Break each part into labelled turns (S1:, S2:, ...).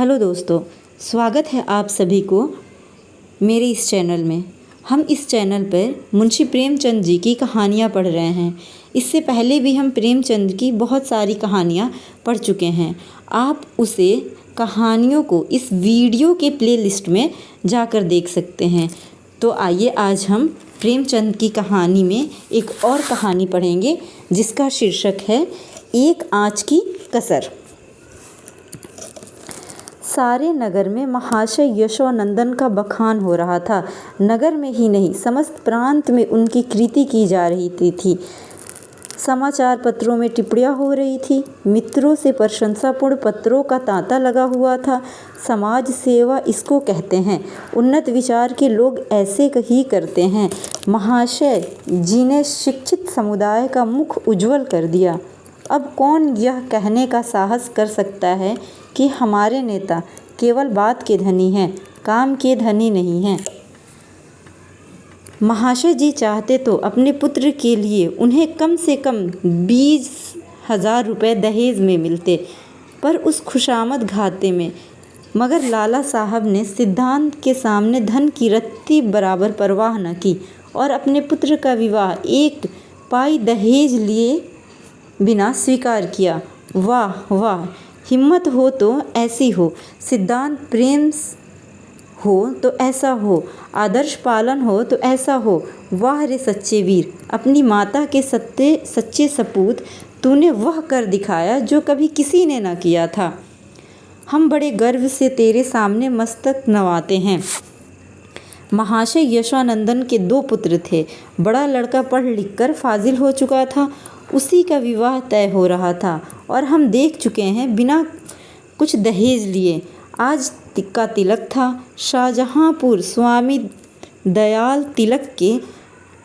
S1: Hello दोस्तों, स्वागत है आप सभी को मेरे इस चैनल में। हम इस चैनल पर मुंशी प्रेमचंद जी की कहानियाँ पढ़ रहे हैं। इससे पहले भी हम प्रेमचंद की बहुत सारी कहानियाँ पढ़ चुके हैं। आप उसे कहानियों को इस वीडियो के प्लेलिस्ट में जाकर देख सकते हैं। तो आइए आज हम प्रेमचंद की कहानी में एक और कहानी पढ़ेंगे जिसका शीर्षक है एक आँच की कसर। सारे नगर में महाशय यशोनंदन का बखान हो रहा था। नगर में ही नहीं, समस्त प्रांत में उनकी कीर्ति की जा रही थी। समाचार पत्रों में टिप्पणियाँ हो रही थी। मित्रों से प्रशंसापूर्ण पत्रों का तांता लगा हुआ था। समाज सेवा इसको कहते हैं। उन्नत विचार के लोग ऐसे ही करते हैं। महाशय जी ने शिक्षित समुदाय का मुख उज्ज्वल कर दिया। अब कौन यह कहने का साहस कर सकता है कि हमारे नेता केवल बात के धनी हैं, काम के धनी नहीं हैं। महाशय जी चाहते तो अपने पुत्र के लिए उन्हें कम से कम 20,000 रुपये दहेज में मिलते, पर उस खुशामद घाते में। मगर लाला साहब ने सिद्धांत के सामने धन की रत्ती बराबर परवाह न की और अपने पुत्र का विवाह 1 पाई दहेज लिए बिना स्वीकार किया। वाह वाह, हिम्मत हो तो ऐसी हो, सिद्धांत प्रेम हो तो ऐसा हो, आदर्श पालन हो तो ऐसा हो। वाह रे सच्चे वीर, अपनी माता के सच्चे सपूत, तूने वह कर दिखाया जो कभी किसी ने न किया था। हम बड़े गर्व से तेरे सामने मस्तक नवाते हैं। महाशय यशोनंदन के 2 पुत्र थे। बड़ा लड़का पढ़ लिख कर फाजिल हो चुका था, उसी का विवाह तय हो रहा था और हम देख चुके हैं बिना कुछ दहेज लिए। आज का तिलक था। शाहजहांपुर स्वामी दयाल तिलक के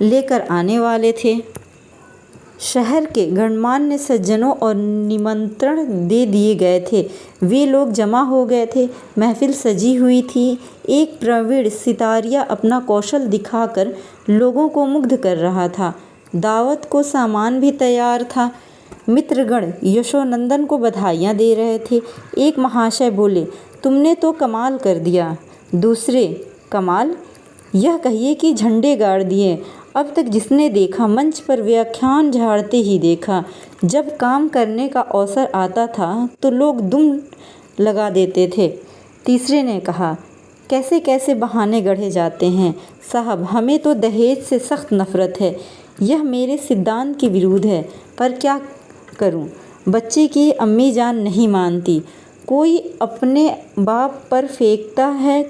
S1: लेकर आने वाले थे। शहर के गणमान्य सज्जनों और निमंत्रण दे दिए गए थे। वे लोग जमा हो गए थे। महफिल सजी हुई थी। एक प्रवीण सितारिया अपना कौशल दिखाकर लोगों को मुग्ध कर रहा था। दावत को सामान भी तैयार था। मित्रगण यशोनंदन को बधाइयाँ दे रहे थे। एक महाशय बोले, तुमने तो कमाल कर दिया। दूसरे, कमाल? यह कहिए कि झंडे गाड़ दिए। अब तक जिसने देखा मंच पर व्याख्यान झाड़ते ही देखा। जब काम करने का अवसर आता था तो लोग दुम लगा देते थे। तीसरे ने कहा, कैसे कैसे बहाने गढ़े जाते हैं साहब, हमें तो दहेज से सख्त नफरत है। यह मेरे सिद्धांत के विरुद्ध है, पर क्या करूं? बच्चे की अम्मी जान नहीं मानती। कोई अपने बाप पर फेंकता है,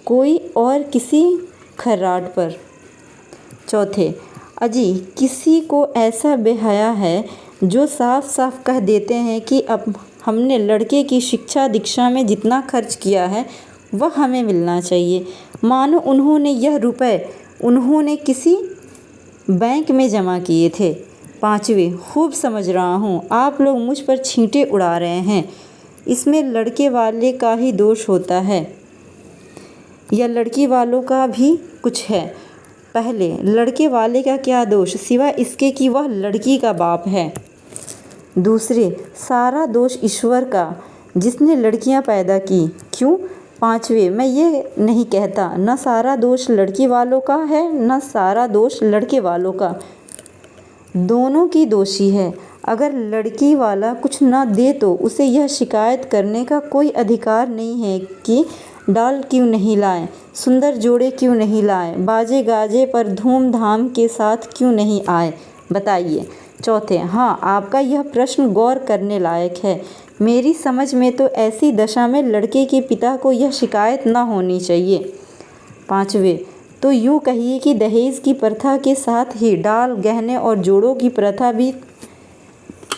S1: कोई और किसी खर्राट पर। चौथे, अजी किसी को ऐसा बेहया है जो साफ साफ कह देते हैं कि अब हमने लड़के की शिक्षा दीक्षा में जितना खर्च किया है वह हमें मिलना चाहिए, मानो उन्होंने यह रुपए उन्होंने किसी बैंक में जमा किए थे। पाँचवें, खूब समझ रहा हूँ आप लोग मुझ पर छींटे उड़ा रहे हैं। इसमें लड़के वाले का ही दोष होता है या लड़की वालों का भी कुछ है? पहले, लड़के वाले का क्या दोष सिवा इसके कि वह लड़की का बाप है। दूसरे, सारा दोष ईश्वर का जिसने लड़कियां पैदा की। क्यों? पाँचवें, मैं ये नहीं कहता न सारा दोष लड़की वालों का है न सारा दोष लड़के वालों का। दोनों की दोषी है। अगर लड़की वाला कुछ न दे तो उसे यह शिकायत करने का कोई अधिकार नहीं है कि डाल क्यों नहीं लाए, सुंदर जोड़े क्यों नहीं लाए, बाजे गाजे पर धूमधाम के साथ क्यों नहीं आए, बताइए। चौथे, हाँ, आपका यह प्रश्न गौर करने लायक है। मेरी समझ में तो ऐसी दशा में लड़के के पिता को यह शिकायत न होनी चाहिए। पाँचवें, तो यूँ कहिए कि दहेज की प्रथा के साथ ही डाल, गहने और जोड़ों की प्रथा भी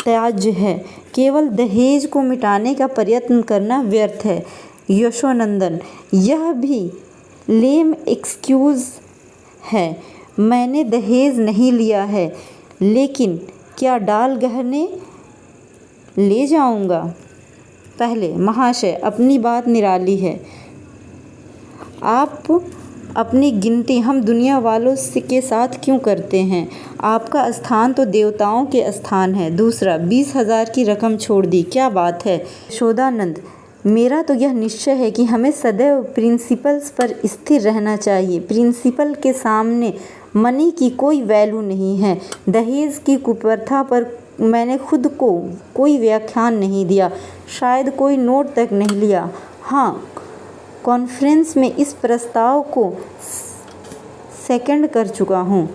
S1: त्याज्य है। केवल दहेज को मिटाने का प्रयत्न करना व्यर्थ है। यशोनंदन, यह भी लेम एक्सक्यूज़ है। मैंने दहेज नहीं लिया है, लेकिन क्या डाल गहने ले जाऊंगा? पहले, महाशय अपनी बात निराली है। आप अपनी गिनती हम दुनिया वालों के साथ क्यों करते हैं? आपका स्थान तो देवताओं के स्थान है। दूसरा, 20,000 की रकम छोड़ दी, क्या बात है? यशोदानंद, मेरा तो यह निश्चय है कि हमें सदैव प्रिंसिपल्स पर स्थिर रहना चाहिए। प्रिंसिपल के सामने मनी की कोई वैल्यू नहीं है। दहेज की कुप्रथा पर मैंने खुद को कोई व्याख्यान नहीं दिया, शायद कोई नोट तक नहीं लिया। हाँ, कॉन्फ्रेंस में इस प्रस्ताव को सेकंड कर चुका हूँ।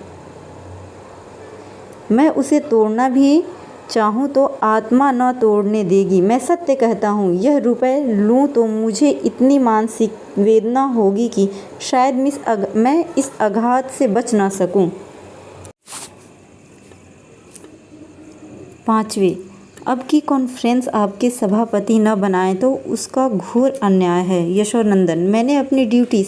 S1: मैं उसे तोड़ना भी चाहूँ तो आत्मा न तोड़ने देगी। मैं सत्य कहता हूँ, यह रुपए लूँ तो मुझे इतनी मानसिक वेदना होगी कि शायद मैं इस आघात से बच ना सकूँ। 5वें, अब की कॉन्फ्रेंस आपके सभापति न बनाए तो उसका घोर अन्याय है। यशोनंदन, मैंने अपनी ड्यूटी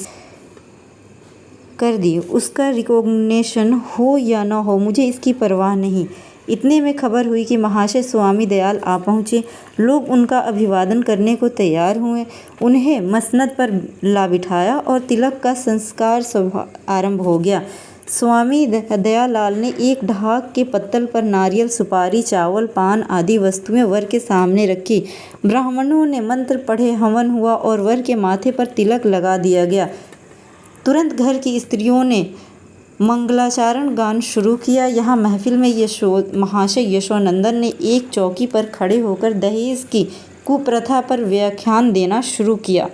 S1: कर दी, उसका रिकॉग्निशन हो या न हो मुझे इसकी परवाह नहीं। इतने में खबर हुई कि महाशय स्वामी दयाल आ पहुँचे। लोग उनका अभिवादन करने को तैयार हुए। उन्हें मसनद पर ला बिठाया और तिलक का संस्कार आरंभ हो गया। स्वामी दयालाल ने एक ढाक के पत्तल पर नारियल, सुपारी, चावल, पान आदि वस्तुएं वर के सामने रखी। ब्राह्मणों ने मंत्र पढ़े, हवन हुआ और वर के माथे पर तिलक लगा दिया गया। तुरंत घर की स्त्रियों ने मंगलाचरण गान शुरू किया। यहाँ महफिल में महाशय यशोनंदन ने एक चौकी पर खड़े होकर दहेज की कुप्रथा पर व्याख्यान देना शुरू किया।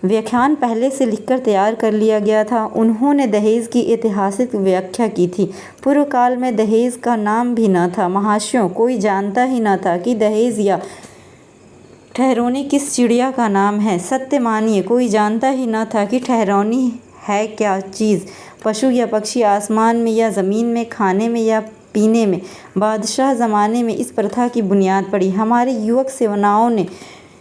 S1: व्याख्यान पहले से लिखकर तैयार कर लिया गया था। उन्होंने दहेज की ऐतिहासिक व्याख्या की थी। पूर्व काल में दहेज का नाम भी न था। महाशयों, कोई जानता ही न था कि दहेज या ठहरौनी किस चिड़िया का नाम है। सत्य मानिए, कोई जानता ही न था कि ठहरौनी है क्या चीज़, पशु या पक्षी, आसमान में या ज़मीन में, खाने में या पीने में। बादशाह ज़माने में इस प्रथा की बुनियाद पड़ी। हमारे युवक सेनाओं ने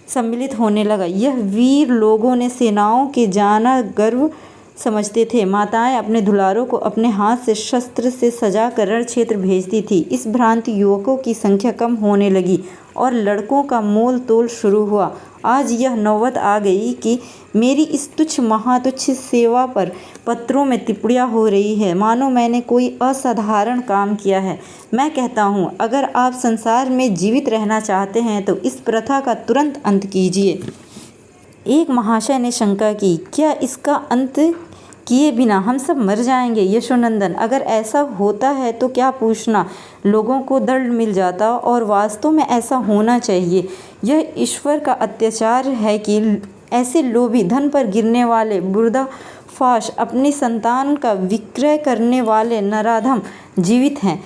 S1: सम्मिलित होने लगा। यह वीर लोगों ने सेनाओं के जाना गर्व समझते थे। माताएं अपने दुलारों को अपने हाथ से शस्त्र से सजा कर रण क्षेत्र भेजती थी। इस भ्रांति युवकों की संख्या कम होने लगी और लड़कों का मोल तोल शुरू हुआ। आज यह नौबत आ गई कि मेरी इस तुच्छ महातुच्छ सेवा पर पत्रों में टिप्पणियाँ हो रही है, मानो मैंने कोई असाधारण काम किया है। मैं कहता हूँ, अगर आप संसार में जीवित रहना चाहते हैं तो इस प्रथा का तुरंत अंत कीजिए। एक महाशय ने शंका की, क्या इसका अंत किए बिना हम सब मर जाएंगे? यशोनंदन, अगर ऐसा होता है तो क्या पूछना, लोगों को दंड मिल जाता और वास्तव में ऐसा होना चाहिए। यह ईश्वर का अत्याचार है कि ऐसे लोभी, धन पर गिरने वाले, बुर्दाफाश, अपनी संतान का विक्रय करने वाले नराधम जीवित हैं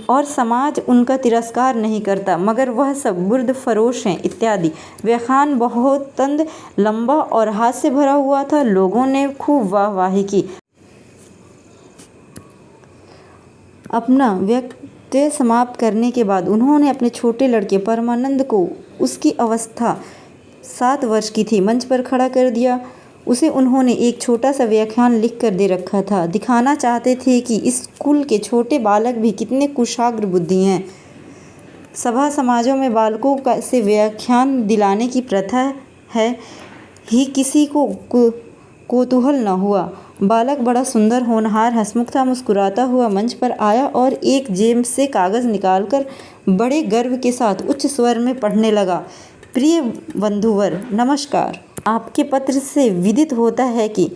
S1: और समाज उनका तिरस्कार नहीं करता, मगर वह सब बुर्दफरोश हैं इत्यादि। व्याख्यान बहुत तंद लंबा और हास्य से भरा हुआ था। लोगों ने खूब वाहवाही की। अपना वक्तव्य समाप्त करने के बाद उन्होंने अपने छोटे लड़के परमानंद को, उसकी अवस्था 7 वर्ष की थी, मंच पर खड़ा कर दिया। उसे उन्होंने एक छोटा सा व्याख्यान लिख कर दे रखा था। दिखाना चाहते थे कि इस कुल के छोटे बालक भी कितने कुशाग्र बुद्धि हैं। सभा समाजों में बालकों से व्याख्यान दिलाने की प्रथा है ही किसी को कौतूहल न हुआ। बालक बड़ा सुंदर, होनहार, हंसमुख था। मुस्कुराता हुआ मंच पर आया और एक जेब से कागज़ निकालकर बड़े गर्व के साथ उच्च स्वर में पढ़ने लगा। प्रिय बंधुवर, नमस्कार। आपके पत्र से विदित होता है कि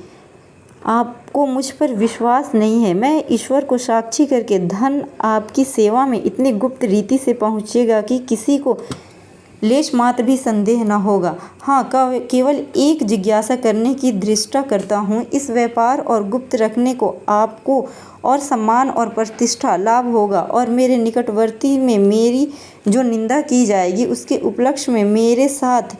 S1: आपको मुझ पर विश्वास नहीं है। मैं ईश्वर को साक्षी करके धन आपकी सेवा में इतनी गुप्त रीति से पहुँचेगा कि किसी को लेश मात्र भी संदेह न होगा। हाँ, केवल एक जिज्ञासा करने की दृष्टा करता हूँ। इस व्यापार और गुप्त रखने को आपको और सम्मान और प्रतिष्ठा लाभ होगा और मेरे निकटवर्ती में मेरी जो निंदा की जाएगी उसके उपलक्ष्य में मेरे साथ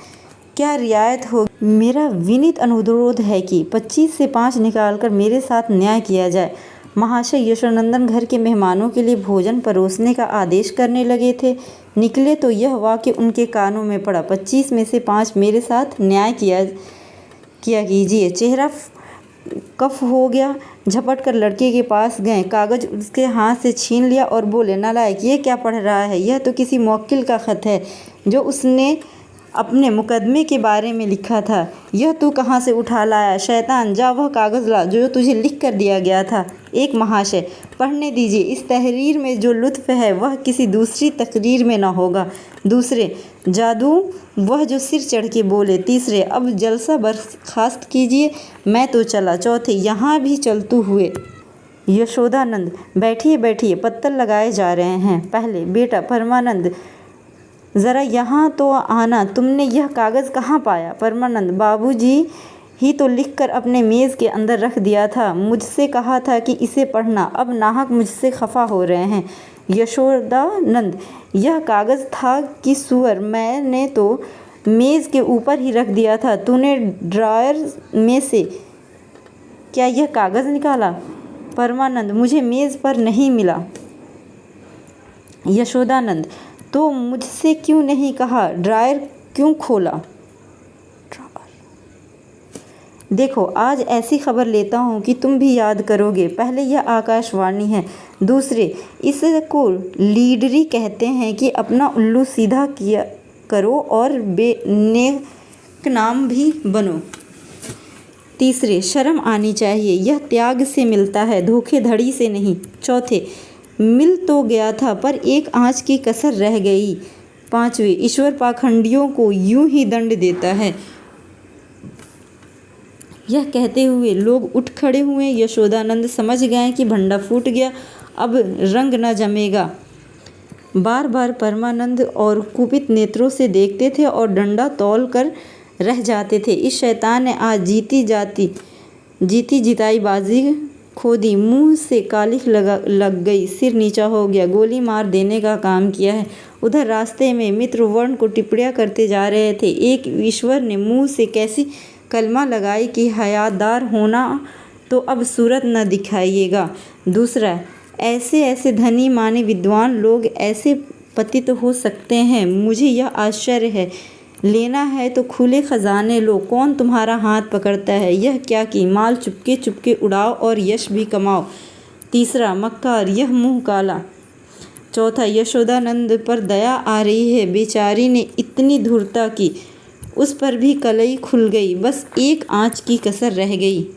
S1: क्या रियायत होगी। मेरा विनीत अनुरोध है कि 25 से 5 निकालकर मेरे साथ न्याय किया जाए। महाशय यशोनंदन घर के मेहमानों के लिए भोजन परोसने का आदेश करने लगे थे। निकले तो यह वाक्य उनके कानों में पड़ा, 25 में से 5 मेरे साथ न्याय किया कीजिए। चेहरा कफ हो गया। झपट कर लड़के के पास गए, कागज़ उसके हाथ से छीन लिया और बोले, नालायक, ये क्या पढ़ रहा है? यह तो किसी मुवक्किल का खत है जो उसने अपने मुकदमे के बारे में लिखा था। यह तू कहाँ से उठा लाया? शैतान, जा वह कागज़ ला जो तुझे लिख कर दिया गया था। एक महाशय, पढ़ने दीजिए। इस तहरीर में जो लुत्फ़ है वह किसी दूसरी तकरीर में न होगा। दूसरे, जादू वह जो सिर चढ़ के बोले। तीसरे, अब जलसा बर्खास्त कीजिए, मैं तो चला। चौथे, यहाँ भी चलतू हुए। यशोदानंद, बैठिए बैठिए, पत्तल लगाए जा रहे हैं। पहले, बेटा परमानंद, ज़रा यहाँ तो आना, तुमने यह कागज़ कहाँ पाया? परमानंद, बाबूजी ही तो लिखकर अपने मेज़ के अंदर रख दिया था। मुझसे कहा था कि इसे पढ़ना। अब नाहक मुझसे खफा हो रहे हैं। यशोदानंद, यह कागज़ था कि सुअर, मैंने तो मेज़ के ऊपर ही रख दिया था। तूने ड्रायर में से क्या यह कागज़ निकाला? परमानंद, मुझे मेज़ पर नहीं मिला। यशोदानंद, तो मुझसे क्यों नहीं कहा? ड्रायर क्यों खोला? देखो, आज ऐसी खबर लेता हूँ कि तुम भी याद करोगे। पहले, यह आकाशवाणी है। दूसरे, इसको लीडरी कहते हैं कि अपना उल्लू सीधा किया करो और बेनेक नाम भी बनो। तीसरे, शर्म आनी चाहिए, यह त्याग से मिलता है, धोखेधड़ी से नहीं। चौथे, मिल तो गया था पर एक आँच की कसर रह गई। पाँचवें, ईश्वर पाखंडियों को यूं ही दंड देता है। यह कहते हुए लोग उठ खड़े हुए। यशोदानंद समझ गए कि भंडा फूट गया, अब रंग न जमेगा। बार बार परमानंद और कुपित नेत्रों से देखते थे और डंडा तौल कर रह जाते थे। इस शैतान ने आज जीती जिताई बाजी खो दी। मुंह से कालिख लग गई, सिर नीचा हो गया, गोली मार देने का काम किया है। उधर रास्ते में मित्र वर्ण को टिप्पणियाँ करते जा रहे थे। एक ईश्वर ने मुंह से कैसी कलमा लगाई कि हयादार होना तो अब सूरत न दिखाइएगा। दूसरा, ऐसे ऐसे धनी माने विद्वान लोग ऐसे पतित हो सकते हैं, मुझे यह आश्चर्य है। लेना है तो खुले खजाने लो, कौन तुम्हारा हाथ पकड़ता है? यह क्या कि माल चुपके चुपके उड़ाओ और यश भी कमाओ। तीसरा, मक्कार, यह मुँह काला। चौथा, यशोदानंद पर दया आ रही है, बेचारी ने इतनी धूर्तता की, उस पर भी कलई खुल गई, बस एक आँच की कसर रह गई।